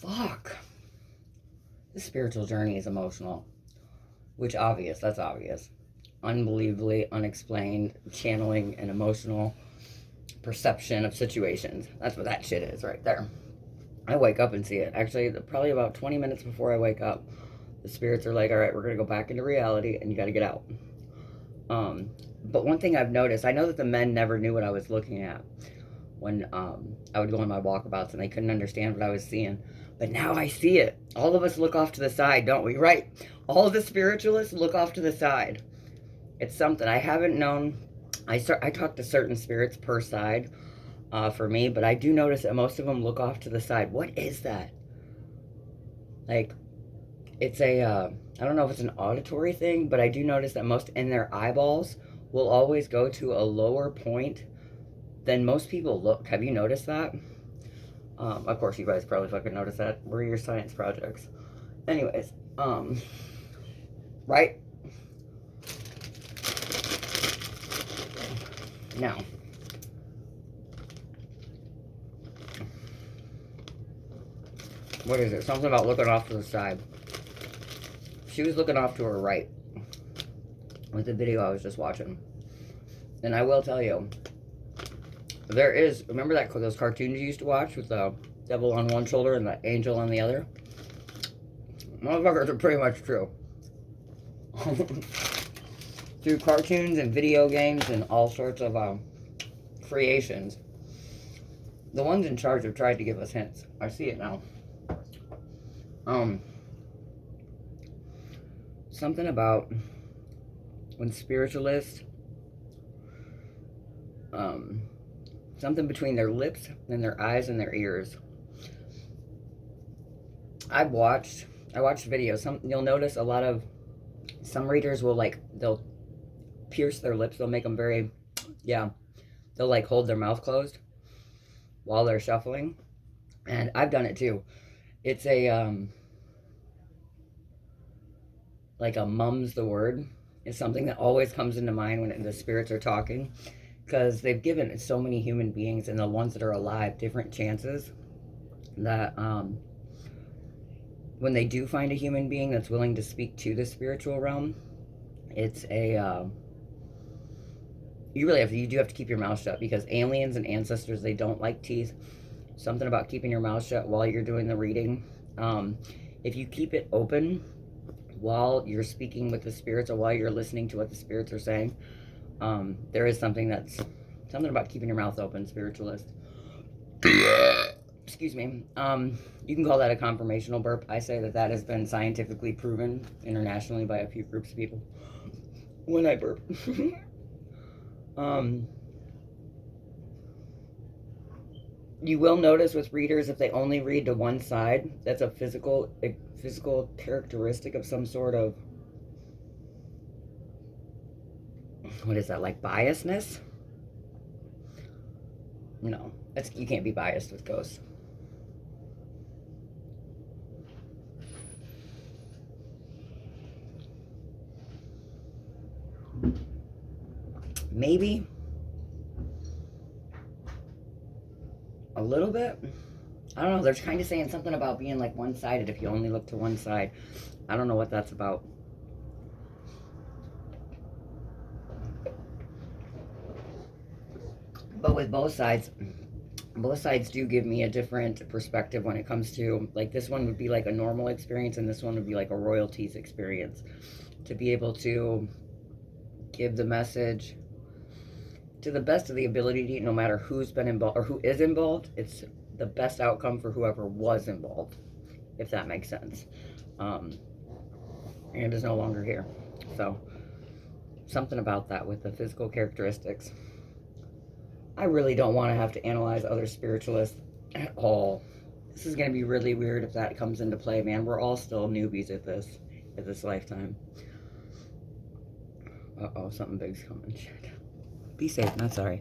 Fuck. This spiritual journey is emotional. Which, obvious. That's obvious. Unbelievably unexplained channeling and emotional perception of situations. That's what that shit is right there. I wake up and see it. Actually, probably about 20 minutes before I wake up, the spirits are like, all right, we're going to go back into reality and you got to get out. But one thing I've noticed, I know that the men never knew what I was looking at when I would go on my walkabouts and they couldn't understand what I was seeing. But now I see it. All of us look off to the side, don't we? Right? All of the spiritualists look off to the side. It's something I haven't known. I talk to certain spirits per side for me, but I do notice that most of them look off to the side. What is that? Like, it's a, I don't know if it's an auditory thing, but I do notice that most in their eyeballs will always go to a lower point than most people look. Have you noticed that? Of course, you guys probably fucking noticed that. We're your science projects. Anyways, right? Now, what is it? Something about looking off to the side. She was looking off to her right with the video I was just watching. And I will tell you, there is, remember that those cartoons you used to watch with the devil on one shoulder and the angel on the other? Motherfuckers are pretty much true. Through cartoons and video games and all sorts of creations, the ones in charge have tried to give us hints. I see it now. Something about when spiritualists, something between their lips and their eyes and their ears. I watched videos. You'll notice a lot of, some readers will they'll pierce their lips. They'll make them very, they'll like hold their mouth closed while they're shuffling. And I've done it too. It's a, like a mum's the word. It's something that always comes into mind when the spirits are talking, because they've given so many human beings and the ones that are alive different chances that when they do find a human being that's willing to speak to the spiritual realm, it's a you do have to keep your mouth shut, because aliens and ancestors, they don't like teeth. Something about keeping your mouth shut while you're doing the reading. If you keep it open while you're speaking with the spirits or while you're listening to what the spirits are saying, there is something about keeping your mouth open, spiritualist. Excuse me. You can call that a confirmational burp. I say that has been scientifically proven internationally by a few groups of people when I burp. You will notice with readers, if they only read to one side, that's a physical characteristic of some sort of, what is that, like biasness? No, you can't be biased with ghosts. Maybe a little bit. I don't know. They're kind of saying something about being like one-sided if you only look to one side. I don't know what that's about. But with both sides do give me a different perspective when it comes to, like, this one would be like a normal experience and this one would be like a royalties experience. To be able to give the message to the best of the ability, no matter who's been involved or who is involved, it's the best outcome for whoever was involved, if that makes sense. And is no longer here. So, something about that with the physical characteristics. I really don't want to have to analyze other spiritualists at all. This is going to be really weird if that comes into play, man. We're all still newbies at this lifetime. Uh-oh, something big's coming. Shit. Be safe, not sorry.